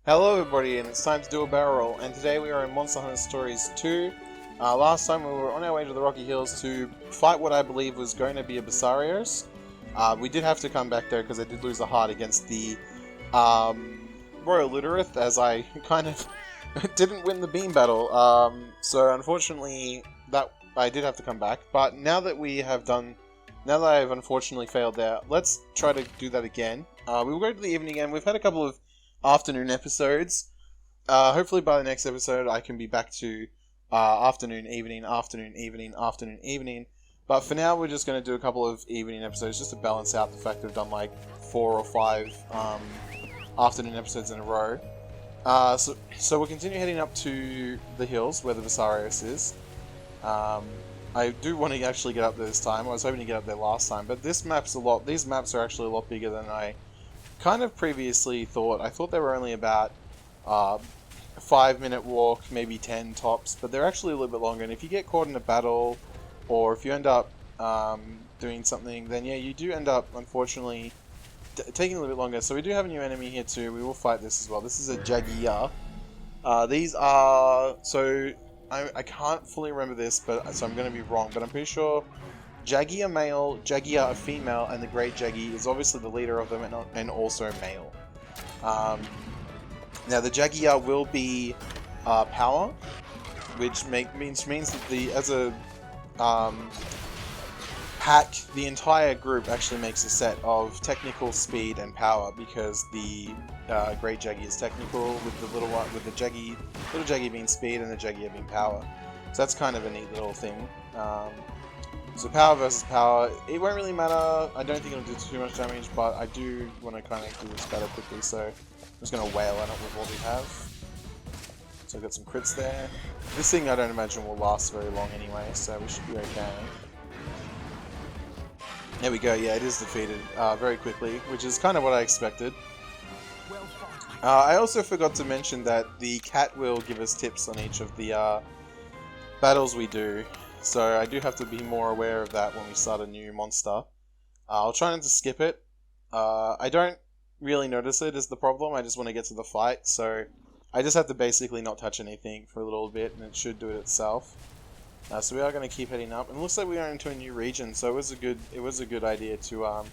Hello everybody, and it's time to do a barrel roll, and today we are in Monster Hunter Stories 2. Last time we were on our way to the Rocky Hills to fight what I believe was going to be a Basarios. We did have to come back there because I did lose a heart against the Royal Literith, as I kind of didn't win the beam battle. So unfortunately, that I did have to come back. But now that I've unfortunately failed there, let's try to do that again. We will go to the evening end. We've had a couple of afternoon episodes. Hopefully by the next episode I can be back to afternoon, evening, afternoon, evening, afternoon, evening. But for now we're just going to do a couple of evening episodes just to balance out the fact that I've done like 4 or 5 afternoon episodes in a row. So we'll continue heading up to the hills where the Basarios is. I do want to actually get up there this time. I was hoping to get up there last time, but these maps are actually a lot bigger than I kind of previously thought. I thought they were only about a 5-minute walk, maybe 10 tops, but they're actually a little bit longer. And if you get caught in a battle, or if you end up doing something, then yeah, you do end up, unfortunately, taking a little bit longer. So we do have a new enemy here too. We will fight this as well. This is a Jagia. These are... So, I can't fully remember this, so I'm going to be wrong, but I'm pretty sure Jagia male, Jagia a female, and the Great Jagi is obviously the leader of them and also male. Now the Jagia will be power, which means that as a pack, the entire group actually makes a set of technical, speed, and power, because the Great Jagi is technical, with the little Jagi being speed and the Jagia being power. So that's kind of a neat little thing. So power versus power, it won't really matter. I don't think it'll do too much damage, but I do want to kind of do this battle quickly, so I'm just going to wail on it with what we have. So I've got some crits there. This thing I don't imagine will last very long anyway, so we should be okay. There we go, yeah, it is defeated very quickly, which is kind of what I expected. I also forgot to mention that the cat will give us tips on each of the battles we do. So I do have to be more aware of that when we start a new monster. I'll try not to skip it. I don't really notice it is the problem, I just want to get to the fight, so I just have to basically not touch anything for a little bit and it should do it itself. So we are going to keep heading up, and it looks like we are into a new region, so it was a good idea to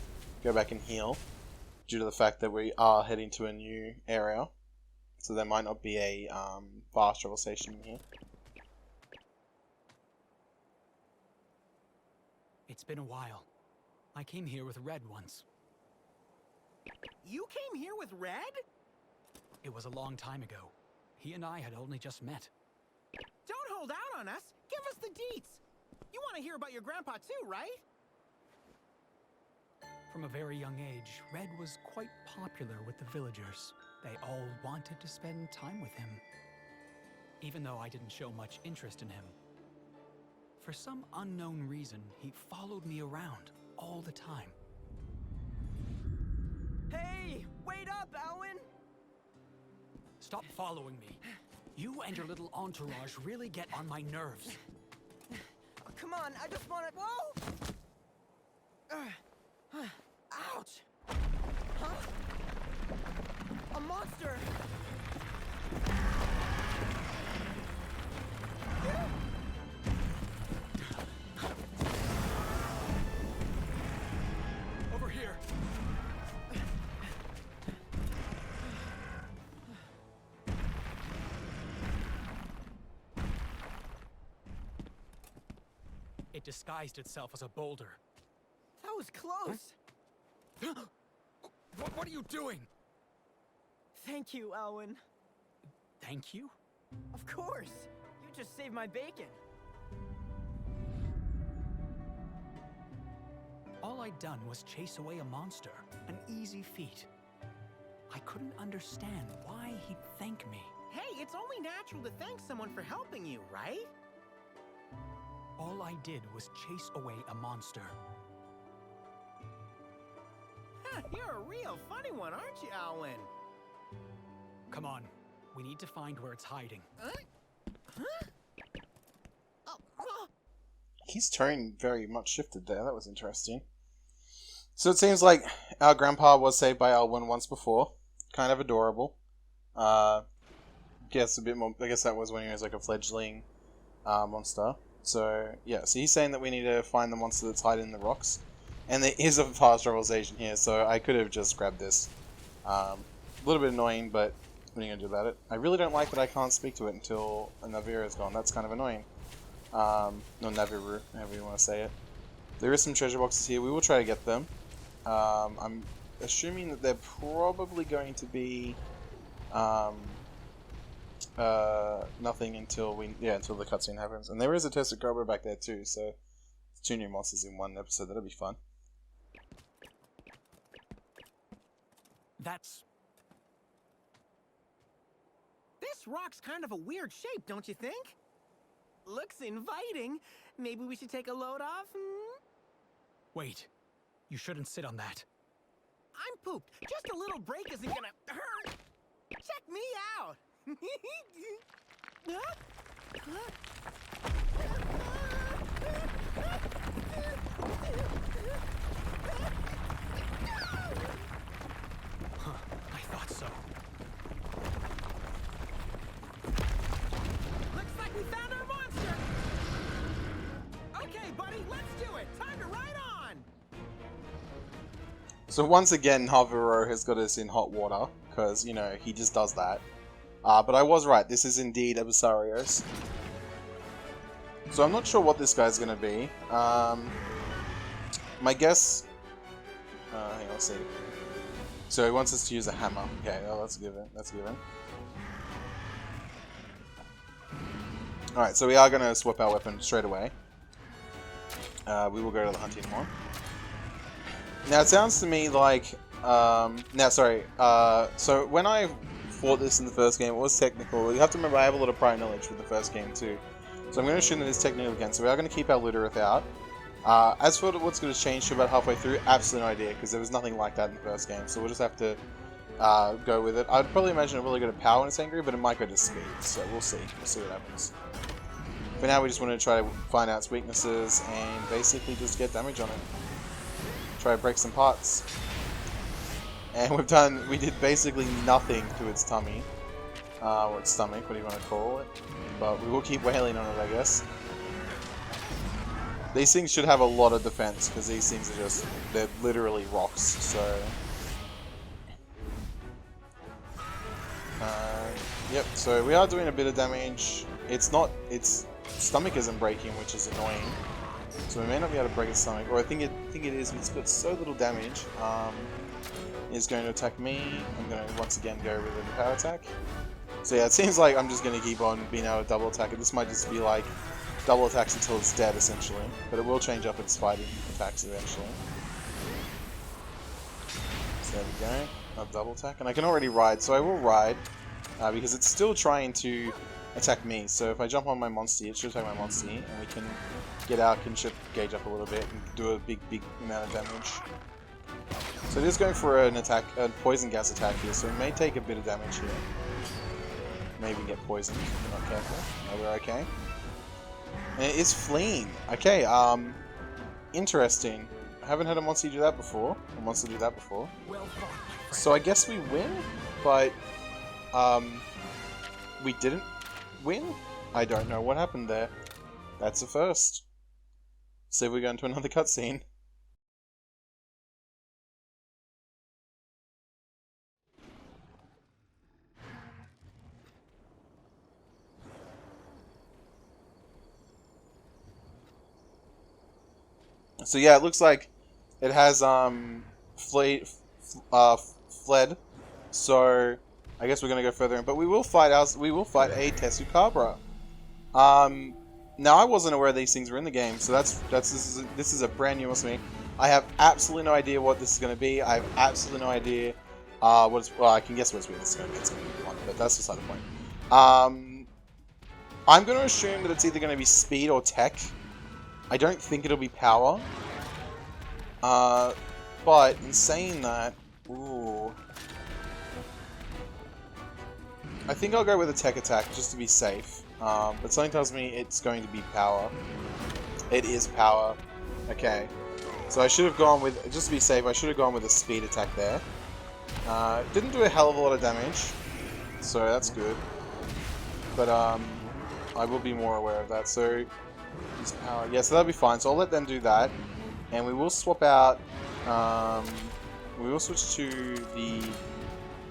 go back and heal, due to the fact that we are heading to a new area. So there might not be a fast travel station here. It's been a while. I came here with Red once. You came here with Red? It was a long time ago. He and I had only just met. Don't hold out on us. Give us the deets. You want to hear about your grandpa too, right? From a very young age, Red was quite popular with the villagers. They all wanted to spend time with him, even though I didn't show much interest in him. For some unknown reason, he followed me around all the time. Hey, wait up, Alwyn! Stop following me. You and your little entourage really get on my nerves. Oh, come on, I just want to... Whoa! Ouch! Huh? A monster! Over here. It disguised itself as a boulder. That was close! Huh? What are you doing? Thank you, Alwyn. Thank you? Of course! You just saved my bacon. All I'd done was chase away a monster, an easy feat. I couldn't understand why he'd thank me. Hey, it's only natural to thank someone for helping you, right? All I did was chase away a monster. You're a real funny one, aren't you, Alwyn? Come on, we need to find where it's hiding. Huh? Oh. His tone very much shifted there, that was interesting. So it seems like our grandpa was saved by Alwyn once before. Kind of adorable. Guess a bit more. I guess that was when he was like a fledgling monster. So yeah, so he's saying that we need to find the monster that's hiding in the rocks, and there is a fast travel station here. So I could have just grabbed this. A little bit annoying, but what are you gonna do about it? I really don't like that I can't speak to it until Naviru is gone. That's kind of annoying. No, Naviru, however you want to say it. There is some treasure boxes here. We will try to get them. I'm assuming that they're probably going to be nothing until until the cutscene happens. And there is a Tested Cobra back there too, so 2 new monsters in one episode. That'll be fun. This rock's kind of a weird shape, don't you think? Looks inviting. Maybe we should take a load off? Wait, you shouldn't sit on that. I'm pooped. Just a little break isn't gonna hurt. Check me out. I thought so. Looks like we found our monster. Okay, buddy, let's do it. Time to ride on. So once again, Havuro has got us in hot water, because, you know, he just does that. But I was right, this is indeed a Basarios. So I'm not sure what this guy's going to be. My guess... hang on, let's see. So he wants us to use a hammer. Okay, well, that's given. That's given. Alright, so we are going to swap our weapon straight away. We will go to the hunting one. Now, it sounds to me like... so when I fought this in the first game, it was technical. You have to remember, I have a lot of prior knowledge with the first game, too. So I'm going to assume that it's technical again. So we are going to keep our Lutherith out. As for what's going to change to about halfway through, absolutely no idea, because there was nothing like that in the first game. So we'll just have to go with it. I'd probably imagine it really go to power when it's angry, but it might go to speed. So we'll see. We'll see what happens. For now, we just want to try to find out its weaknesses and basically just get damage on it. Try to break some parts. And we did basically nothing to its tummy. Or its stomach, what do you want to call it. But we will keep wailing on it, I guess. These things should have a lot of defense, because these things are just, they're literally rocks, so... yep, so we are doing a bit of damage. Its stomach isn't breaking, which is annoying. So we may not be able to break its stomach, or I think it is, but it's got so little damage. It's going to attack me. I'm going to once again go with a power attack. So yeah, it seems like I'm just going to keep on being able to double attack it. This might just be like double attacks until it's dead, essentially. But it will change up its fighting attacks eventually. So there we go. I'll double attack. And I can already ride, so I will ride. Because it's still trying to attack me. So if I jump on my Monstie, it should attack my Monstie. And we can get our kinship gauge up a little bit and do a big amount of damage. So it is going for an attack, a poison gas attack here, so we may take a bit of damage here. Maybe get poisoned if we're not careful. No, we're okay. And it is fleeing. Okay, interesting. I haven't had a monster do that before. Well fought, my friend. So I guess we win, but we didn't win? I don't know what happened there. That's a first. So we go into another cutscene. So yeah, it looks like it has fled. So I guess we're gonna go further in, but we will fight a Tesukabra. Now I wasn't aware these things were in the game, so this is a brand new one to me. I have absolutely no idea what this is gonna be. I have absolutely no idea well, I can guess what it's gonna be. It's gonna be one, but that's beside the point. I'm gonna assume that it's either gonna be speed or tech. I don't think it'll be power. But in saying that, ooh, I think I'll go with a tech attack just to be safe. But something tells me it's going to be power. It is power. Okay. So I should have gone with, just to be safe, I should have gone with a speed attack there. Didn't do a hell of a lot of damage. so that's good. But I will be more aware of that. So use power. Yeah, so that'll be fine. So I'll let them do that, and we will swap out. We will switch to the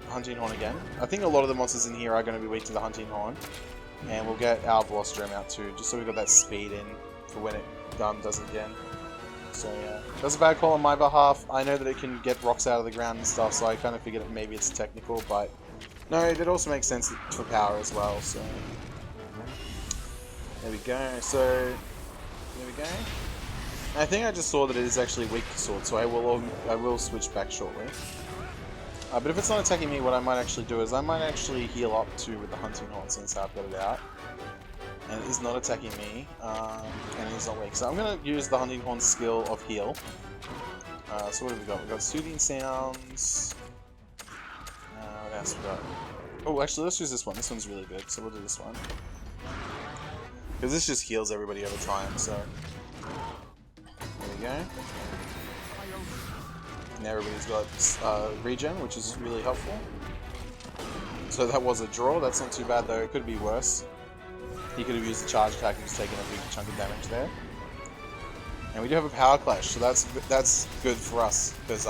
Hunting Horn again. I think a lot of the monsters in here are going to be weak to the Hunting Horn, and we'll get our Velociraptor out too, just so we've got that speed in for when it does it again. So yeah, that's a bad call on my behalf. I know that it can get rocks out of the ground and stuff, so I kind of figured that maybe it's technical, but no, it also makes sense for power as well. So there we go. So there we go. I think I just saw that it is actually weak to sword, so I will switch back shortly. But if it's not attacking me, what I might actually do is I might actually heal up too with the Hunting Horn since I've got it out. And it is not attacking me, and it is not weak. So I'm going to use the Hunting Horn skill of heal. So what have we got? We've got Soothing Sounds. What else we got? Oh, actually, let's use this one. This one's really good, so we'll do this one. Because this just heals everybody over time, so... There we go. Now everybody's got regen, which is really helpful. So that was a draw. That's not too bad, though. It could be worse. He could have used the charge attack and just taken a big chunk of damage there. And we do have a power clash, so that's good for us, because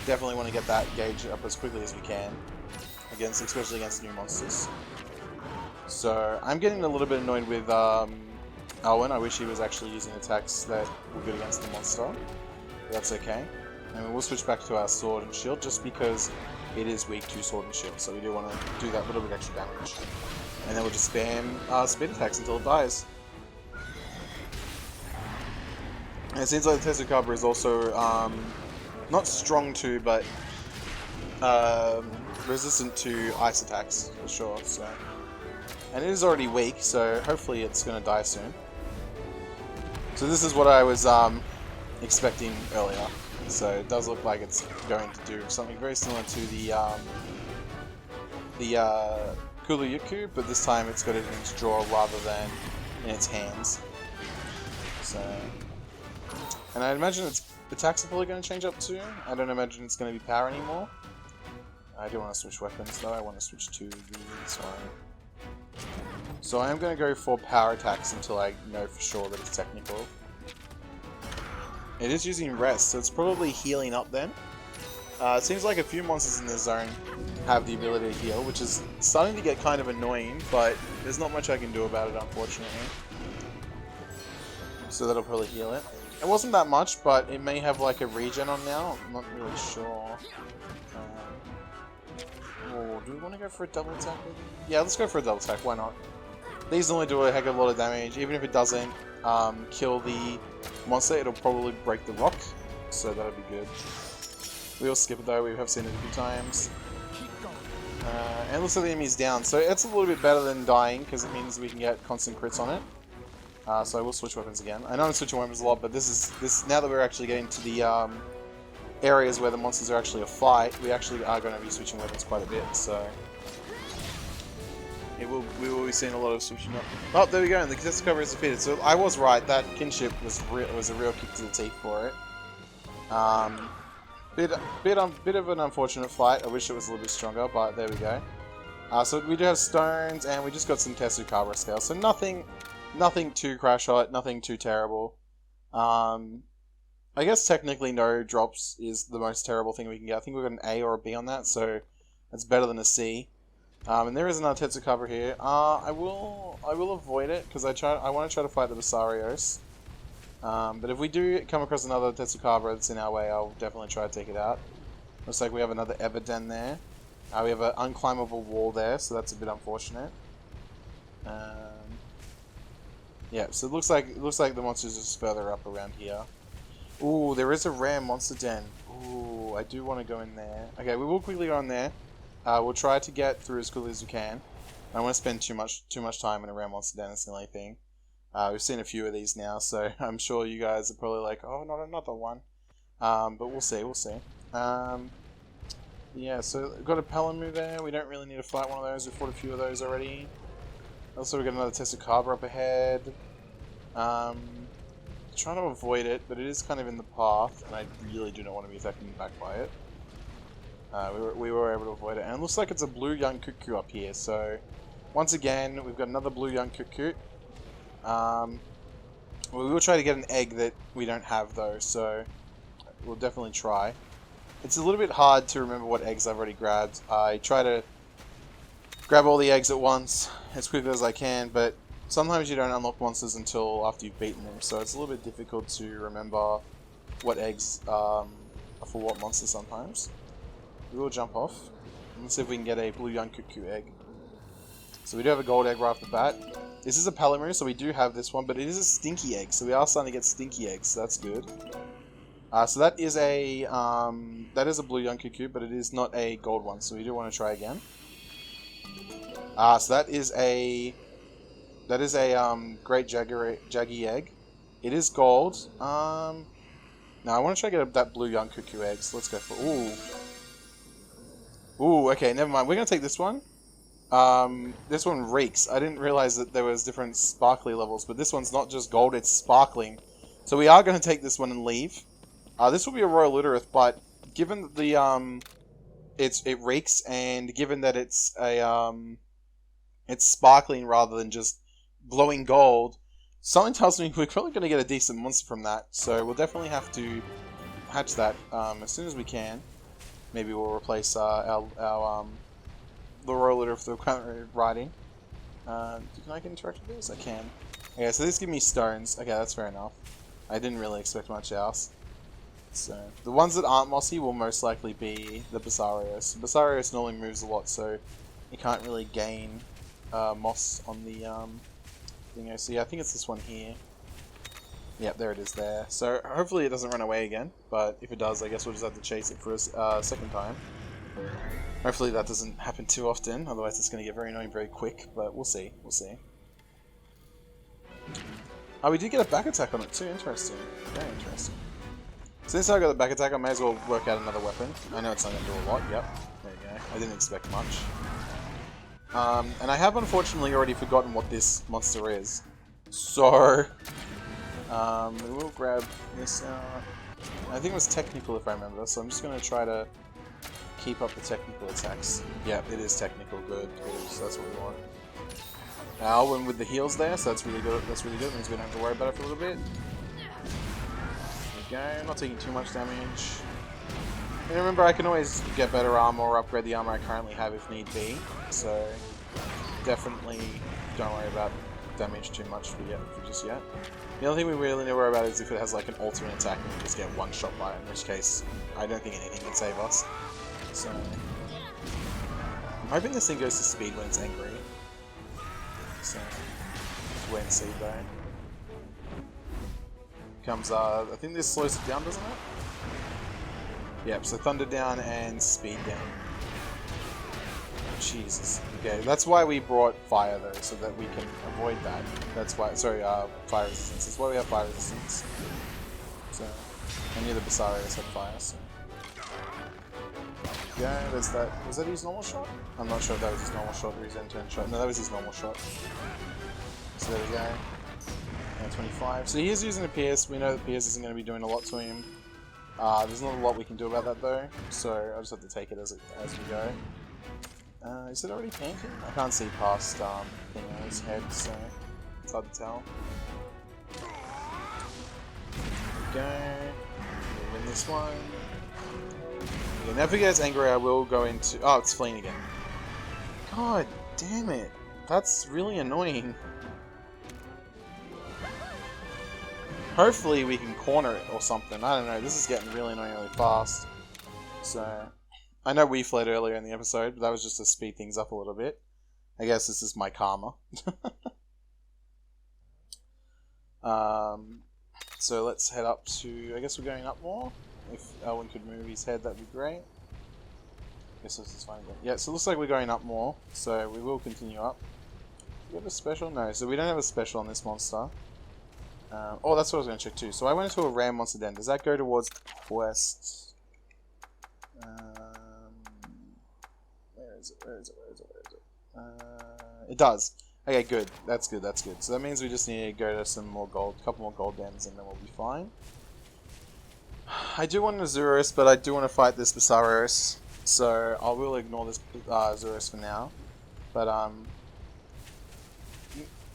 definitely want to get that gauge up as quickly as we can, especially against new monsters. So I'm getting a little bit annoyed with Alwyn. I wish he was actually using attacks that were good against the monster, but that's okay. And we'll switch back to our sword and shield, just because it is weak to sword and shield, so we do want to do that little bit extra damage. And then we'll just spam speed attacks until it dies. And it seems like the Testacabra is also not strong to, but resistant to ice attacks for sure. So, and it is already weak, so hopefully it's going to die soon. So this is what I was expecting earlier. So it does look like it's going to do something very similar to the Kuluyuku, but this time it's got it in its drawer rather than in its hands. So, and I imagine its attacks are probably going to change up too. I don't imagine it's going to be power anymore. I do want to switch weapons though. I want to switch to this one. So I am going to go for power attacks until I know for sure that it's technical. It is using rest, so it's probably healing up then. It seems like a few monsters in the zone have the ability to heal, which is starting to get kind of annoying, but there's not much I can do about it, unfortunately. So that'll probably heal it. It wasn't that much, but it may have like a regen on now. I'm not really sure. Oh, do we want to go for a double attack? Yeah, let's go for a double attack. Why not? These normally do a heck of a lot of damage. Even if it doesn't kill the monster, it'll probably break the rock. So that'll be good. We'll skip it though. We have seen it a few times. And it looks like the enemy's down. So it's a little bit better than dying, because it means we can get constant crits on it. So I will switch weapons again. I know I'm switching weapons a lot, but this now that we're actually getting to the areas where the monsters are actually a fight, we actually are going to be switching weapons quite a bit. So we will be seeing a lot of switching up. Oh, there we go. And the Testacabra is defeated. So I was right. That kinship was a real kick to the teeth for it. Bit of an unfortunate fight. I wish it was a little bit stronger, but there we go. So we do have stones, and we just got some Testacabra scales. So nothing too crash hot, nothing too terrible. I guess technically no drops is the most terrible thing we can get. I think we've got an A or a B on that, so that's better than a C. And there is another Testacabra here. I will avoid it because I want to try to fight the Basarios. But if we do come across another Testacabra that's in our way, I'll definitely try to take it out. Looks like we have another Everden there. We have an unclimbable wall there, so that's a bit unfortunate. Yeah, so it looks like the monster's just further up around here. Ooh, there is a rare monster den. Ooh, I do want to go in there. Okay, we will quickly go in there. We'll try to get through as quickly as we can. I don't want to spend too much time in a rare monster den. That's the only thing. We've seen a few of these now, so I'm sure you guys are probably like, oh, not another one. But we'll see. Yeah, so we've got a Palamu there. We don't really need to fight one of those. We've fought a few of those already. Also, we've got another Testacabra up ahead. Trying to avoid it, but it is kind of in the path, and I really do not want to be affected back by it. We were able to avoid it. And it looks like it's a blue young cuckoo up here. So, once again, we've got another blue young cuckoo. We will try to get an egg that we don't have though, so we'll definitely try. It's a little bit hard to remember what eggs I've already grabbed. I try to grab all the eggs at once as quickly as I can, but sometimes you don't unlock monsters until after you've beaten them, so it's a little bit difficult to remember what eggs are for what monster sometimes. We will jump off. Let's see if we can get a blue young cuckoo egg. So we do have a gold egg right off the bat. This is a Palamu, so we do have this one, but it is a stinky egg, so we are starting to get stinky eggs, so that's good. So that is a blue young cuckoo, but it is not a gold one, so we do want to try again. So that is a great jaggy egg. It is gold. Now I want to try to get that blue young cuckoo egg, so let's go for ooh, okay, never mind. We're gonna take this one. This one reeks. I didn't realize that there was different sparkly levels, but this one's not just gold, it's sparkling. So we are going to take this one and leave. This will be a Royal Literith, but given that the, it reeks, and given that it's a, it's sparkling rather than just glowing gold, something tells me we're probably going to get a decent monster from that. So we'll definitely have to hatch that, as soon as we can. Maybe we'll replace, the Royal Literith we're currently riding. Can I get interact with this? I can. Okay, so this gives me stones. Okay, that's fair enough. I didn't really expect much else. So, the ones that aren't mossy will most likely be the Basarios. Basarios normally moves a lot, so you can't really gain moss on the thing. So yeah, I think it's this one here. Yep, there it is there. So hopefully it doesn't run away again, but if it does, I guess we'll just have to chase it for a second time. Hopefully that doesn't happen too often, otherwise it's going to get very annoying very quick, but we'll see, we'll see. Oh, we did get a back attack on it too, interesting. Very interesting. Since I got the back attack, I may as well work out another weapon. I know it's not going to do a lot, yep. There you go. I didn't expect much. And I have unfortunately already forgotten what this monster is. So, we will grab this out. I think it was technical if I remember, so I'm just going to try to keep up the technical attacks. Yeah, it is technical, good, so that's what we want. Alwyn with the heals there, so that's really good, means we don't have to worry about it for a little bit. There we go, not taking too much damage. And remember, I can always get better armor or upgrade the armor I currently have if need be, so definitely don't worry about damage too much for just yet. The only thing we really need to worry about is if it has like an alternate attack and we just get one shot by it, in which case I don't think anything can save us. So I'm hoping this thing goes to speed when it's angry. So let's wait and see though. Comes I think this slows it down, doesn't it? Yep, so thunder down and speed down. Jesus. Okay, that's why we brought fire though, so that we can avoid that. That's why, sorry, fire resistance. That's why we have fire resistance. So, I knew the Basarios had fire, so. Yeah, there's that. Was that his normal shot? I'm not sure if that was his normal shot or his end-turn shot. No, that was his normal shot. So there we go. And 25. So he is using a Pierce. We know that Pierce isn't going to be doing a lot to him. There's not a lot we can do about that though, so I'll just have to take it as we go. Is it already painting? I can't see past thing on his head, so it's hard to tell. There we go. We'll win this one. Okay, now if it gets angry, I will go into... Oh, it's fleeing again. God damn it. That's really annoying. Hopefully we can corner it or something. I don't know. This is getting really annoying really fast. So... I know we fled earlier in the episode, but that was just to speed things up a little bit. I guess this is my karma. So let's head up to... I guess we're going up more. If Elwyn could move his head, that'd be great. I guess this is fine again. Yeah, so it looks like we're going up more, so we will continue up. Do we have a special? No, so we don't have a special on this monster. Oh, that's what I was going to check too. So I went into a rare monster den. Does that go towards the quest? Where is it? It does. Okay, good. That's good. So that means we just need to go to some more gold, a couple more gold dens, and then we'll be fine. I do want an Azuris, but I do want to fight this Basarios. So I will ignore this Zurus for now. But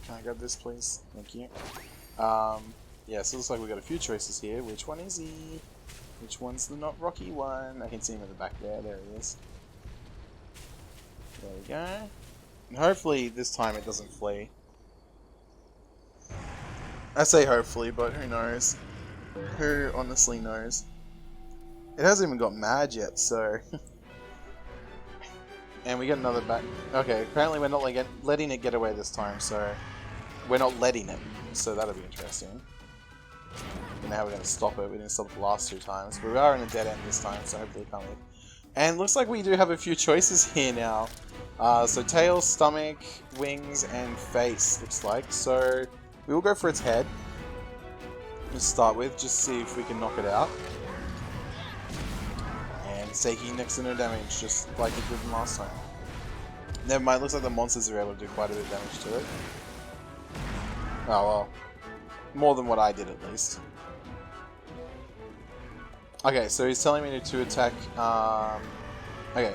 can I grab this, please? Thank you. Yeah, so it looks like we've got a few choices here. Which one is he? Which one's the not rocky one? I can see him in the back there. There he is. There we go. And hopefully this time it doesn't flee. I say hopefully, but who knows? Who honestly knows? It hasn't even got mad yet, so... And we get another back... Okay, apparently we're not letting it get away this time, so... We're not letting it, so that'll be interesting. And now we're going to stop it. We didn't stop it the last 2 times, but we are in a dead end this time, so hopefully it can't leave. And looks like we do have a few choices here now. So tail, stomach, wings, and face, looks like. So we will go for its head to start with, just see if we can knock it out. And it's taking next to no damage, just like it did last time. Never mind, looks like the monsters are able to do quite a bit of damage to it. Oh well. More than what I did, at least. Okay, so he's telling me to attack, okay.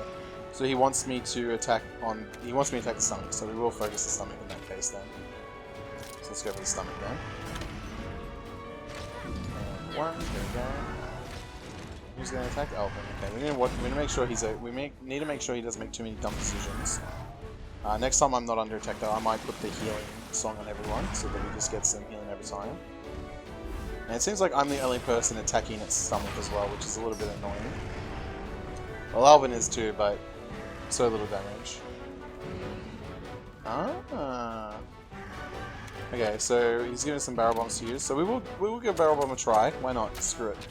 So he wants me to attack on... He wants me to attack the stomach, so we will focus the stomach in that case then. So let's go for the stomach then. And 1, there we go. Who's going to attack? Alvin. Okay, we need to make sure he's need to make sure he doesn't make too many dumb decisions. Next time I'm not under attack though, I might put the healing song on everyone, so that he just gets some healing every time. And it seems like I'm the only person attacking its stomach as well, which is a little bit annoying. Well, Alvin is too, but so little damage. Ah. Okay, so he's giving us some barrel bombs to use. So we will give barrel bomb a try. Why not? Screw it.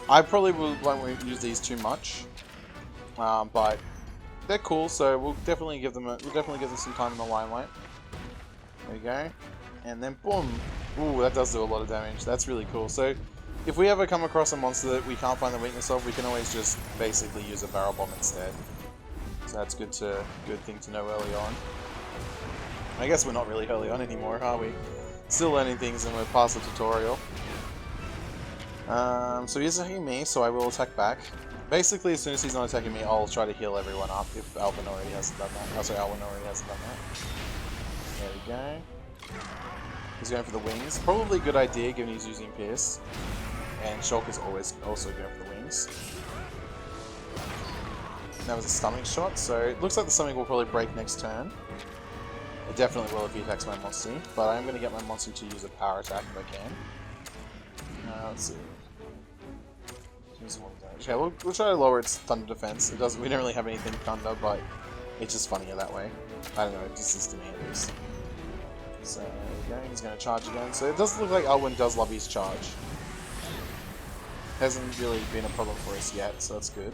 I probably won't use these too much, but they're cool. So we'll definitely give them some time in the limelight. There we go, and then boom. Ooh, that does do a lot of damage. That's really cool. So if we ever come across a monster that we can't find the weakness of, we can always just basically use a barrel bomb instead. So that's good thing to know early on. I guess we're not really early on anymore, are we? Still learning things and we're past the tutorial. So he's attacking me, so I will attack back. Basically, as soon as he's not attacking me, I'll try to heal everyone up if Alvin already hasn't done that. Oh, sorry, Alvin already hasn't done that. There we go. He's going for the wings. Probably a good idea given he's using Pierce. And Shulk is also going for the wings. That was a stomach shot, so it looks like the stomach will probably break next turn. It definitely will if he attacks my monster, but I am going to get my monster to use a power attack if I can. Let's see. Okay, we'll try to lower its thunder defense. We don't really have anything thunder, but it's just funnier that way. I don't know, it just is to me at least. So there we go, he's going to charge again. So it does look like Elwyn does love his charge. Hasn't really been a problem for us yet, so that's good.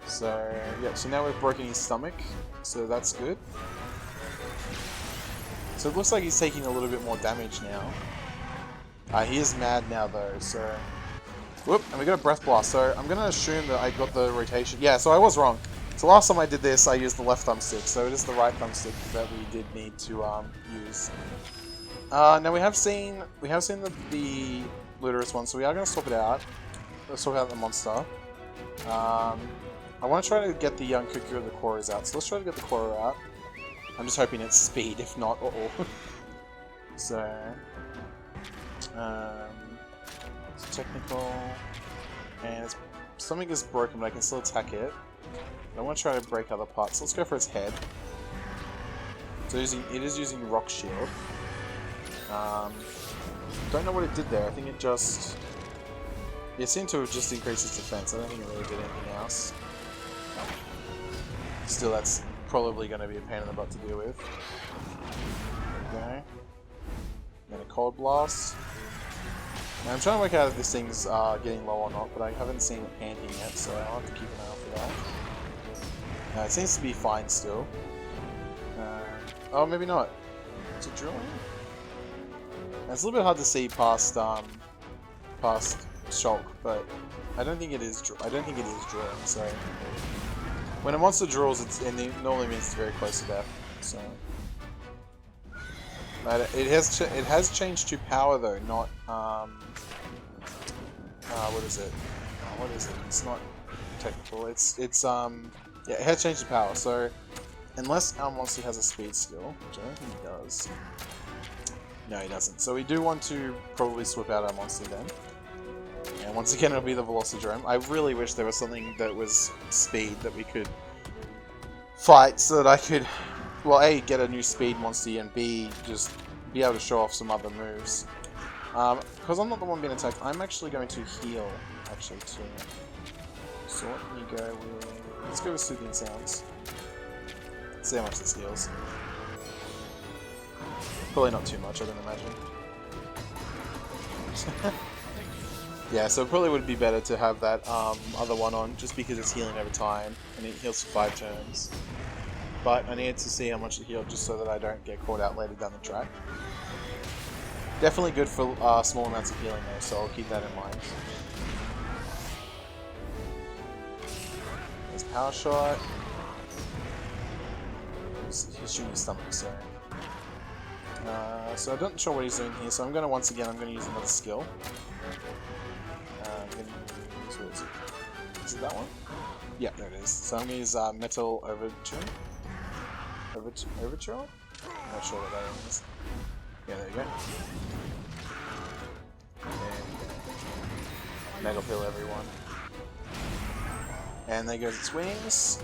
So yeah, so now we've broken his stomach, so that's good. So it looks like he's taking a little bit more damage now. He is mad now though, so... Whoop, and we got a Breath Blast, so I'm going to assume that I got the rotation. Yeah, so I was wrong. So last time I did this, I used the left thumbstick, so it is the right thumbstick that we did need to use. Now we have seen the Luderous one, so we are going to swap it out. Let's swap out the monster. I want to try to get the young Cuckoo of the Koras out, so let's try to get the Kora out. I'm just hoping it's speed, if not, So, it's technical, and something is broken, but I can still attack it. I want to try to break other parts. Let's go for its head. So it is using Rock Shield. Don't know what it did there. I think it just... It seemed to have just increased its defense. I don't think it really did anything else. Still, that's probably going to be a pain in the butt to deal with. There we go. Then a Cold Blast. Now, I'm trying to work out if this thing's getting low or not, but I haven't seen it panting yet, so I'll have to keep an eye out for that. It seems to be fine still. Oh, maybe not. Is it drilling? It's a little bit hard to see past Shulk, but I don't think it is. I don't think it is drilling. So when a monster drills, it normally means it's very close to death. So but it has changed to power though, not what is it? What is it? It's not. technical. Yeah, it has changed the power. So unless our monster has a speed skill, which I don't think he does. No, he doesn't. So we do want to probably swap out our monster then. And once again, it'll be the Velocidrome. I really wish there was something that was speed that we could fight so that I could, well, A, get a new speed monster, and B, just be able to show off some other moves. Because I'm not the one being attacked, I'm actually going to heal, actually, too. So let me go with... Let's go with Soothing Sounds. See how much this heals. Probably not too much, I don't imagine. Yeah, so it probably would be better to have that other one on, just because it's healing over time, and it heals for 5 turns. But I need to see how much it healed, just so that I don't get caught out later down the track. Definitely good for small amounts of healing though, so I'll keep that in mind. There's Power Shot. He's shooting his stomach, so... so I'm not sure what he's doing here, so I'm going to, once again, I'm going to use another skill. I'm going to use, what is it? Is it that one? Yeah, there it is. So I'm going to use Metal Overture. Overture? I'm not sure what that is. Yeah, there you go. And Metal Pill everyone. And there goes its wings.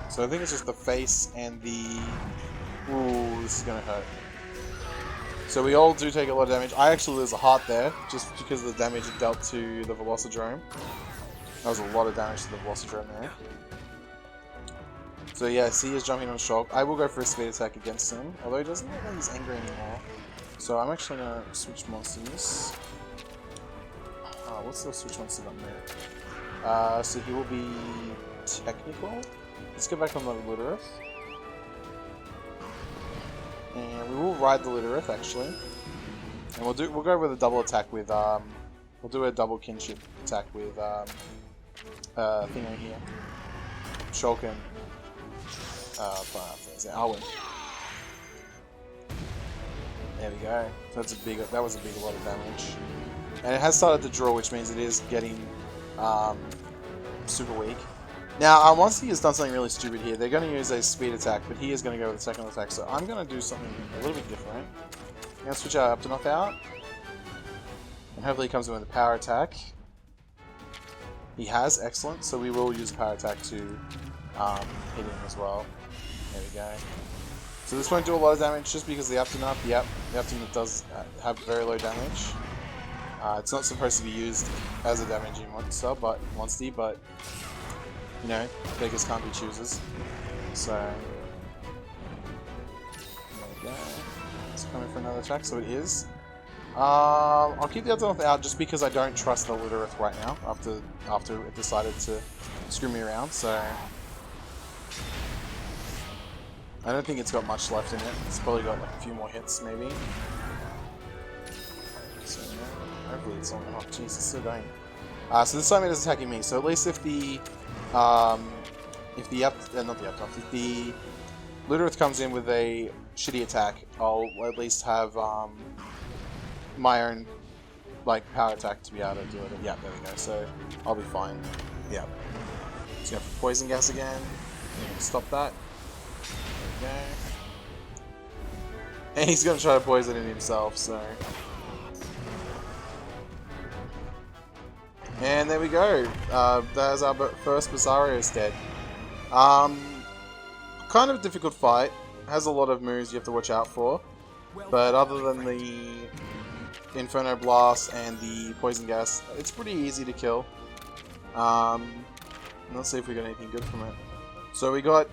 So I think it's just the face and the... Ooh, this is going to hurt. So we all do take a lot of damage. I actually lose a heart there, just because of the damage it dealt to the Velocidrome. That was a lot of damage to the Velocidrome there. So yeah, see, he's jumping on shock. I will go for a speed attack against him, although he doesn't look like he's angry anymore. So I'm actually going to switch monsters. What's the switch monster on there? So he will be technical. Let's go back on the Literith. And we will ride the Literith actually. And we'll go with a double attack with we'll do a double kinship attack with thing over here. Shulkin. Alwyn. There we go. So that's that was a lot of damage. And it has started to draw, which means it is getting super weak. Now, once he has done something really stupid here, they're going to use a speed attack, but he is going to go with a second attack, so I'm going to do something a little bit different. I'm going to switch out up to knock out, and hopefully he comes in with a power attack. He has, excellent, so we will use a power attack to hit him as well. There we go. So this won't do a lot of damage just because the up and up, yep, the up and up does have very low damage. It's not supposed to be used as a damaging monster, but you know, beggars can't be choosers. So there we go. It's coming for another attack, so it is. I'll keep the other one out just because I don't trust the Literith right now after it decided to screw me around, so I don't think it's got much left in it. It's probably got like a few more hits maybe. So yeah, hopefully it's on. Oh jeez, it's still going. So this time it is attacking me. So at least if the Literith comes in with a shitty attack, I'll at least have my own like power attack to be able to deal with it. Yeah, there we go. So I'll be fine. Yeah. Let's go for poison gas again. Stop that. There we go. And he's gonna try to poison it himself. So. And there we go. There's our first Basarios dead. Kind of a difficult fight. Has a lot of moves you have to watch out for. But other than the Inferno Blast and the Poison Gas, it's pretty easy to kill. Let's see if we got anything good from it. So we got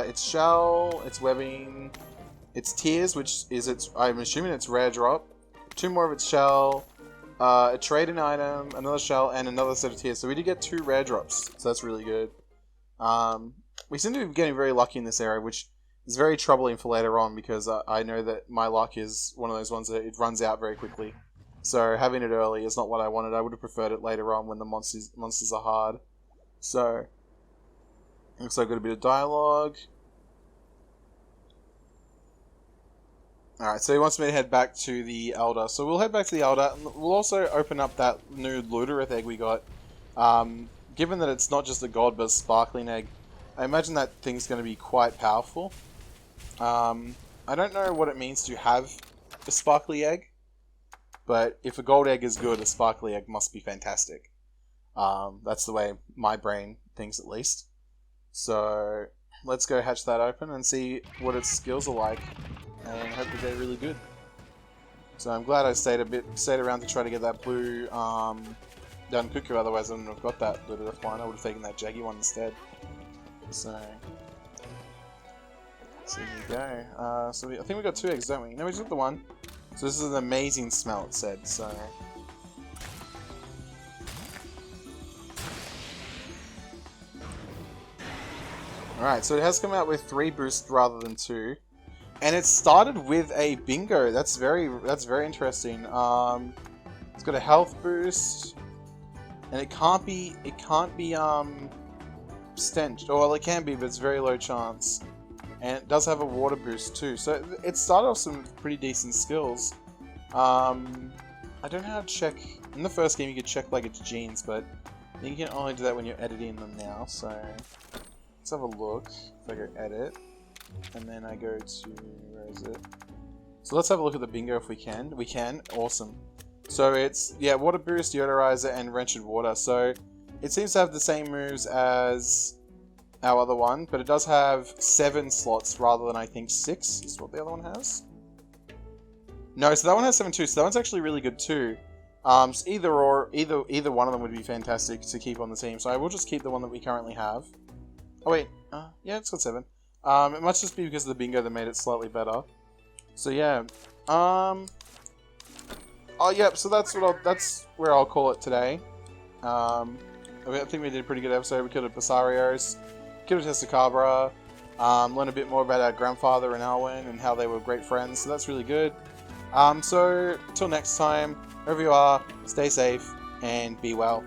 its Shell, its Webbing, its Tears, which is its, I'm assuming it's Rare Drop. 2 more of its Shell. A trade-in item, another shell, and another set of tears. So we did get 2 rare drops, so that's really good. We seem to be getting very lucky in this area, which is very troubling for later on, because I know that my luck is one of those ones that it runs out very quickly. So having it early is not what I wanted. I would have preferred it later on when the monsters are hard. So, looks like I've got a bit of dialogue. Alright, so he wants me to head back to the Elder. So we'll head back to the Elder. We'll also open up that new Literith egg we got. given that it's not just a gold but a sparkling egg, I imagine that thing's going to be quite powerful. I don't know what it means to have a sparkly egg, but if a gold egg is good, a sparkly egg must be fantastic. That's the way my brain thinks, at least. So let's go hatch that open and see what its skills are like, and hope that they're really good. So I'm glad I stayed around to try to get that blue down cuckoo, otherwise I wouldn't have got that blue death one. I would have taken that jaggy one instead. So here you go. So I think we got 2 eggs, don't we? No, we just got the one. So this is an amazing smell, it said. So alright, so it has come out with 3 boosts rather than 2. And it started with a bingo. That's very interesting. It's got a health boost. And it can't be stenched. Or well, it can be, but it's very low chance. And it does have a water boost too. So it started off some pretty decent skills. I don't know how to check. In the first game you could check like its genes, but you can only do that when you're editing them now. So let's have a look. If I go edit, and then I go to, where is it? So let's have a look at the bingo if we can. We can. Awesome. So it's, yeah, water boost, deodorizer, and wrenched water. So it seems to have the same moves as our other one, but it does have 7 slots rather than, I think, 6 is what the other one has. No, so that one has 7 too, so that one's actually really good too. So either one of them would be fantastic to keep on the team, so I will just keep the one that we currently have. Oh wait, yeah, it's got 7. It must just be because of the bingo that made it slightly better. So yeah, oh yep, so that's where I'll call it today. I think we did a pretty good episode. We killed a Basarios, killed a Testacabra, learned a bit more about our grandfather and Alwyn and how they were great friends, so that's really good. So, till next time, wherever you are, stay safe and be well.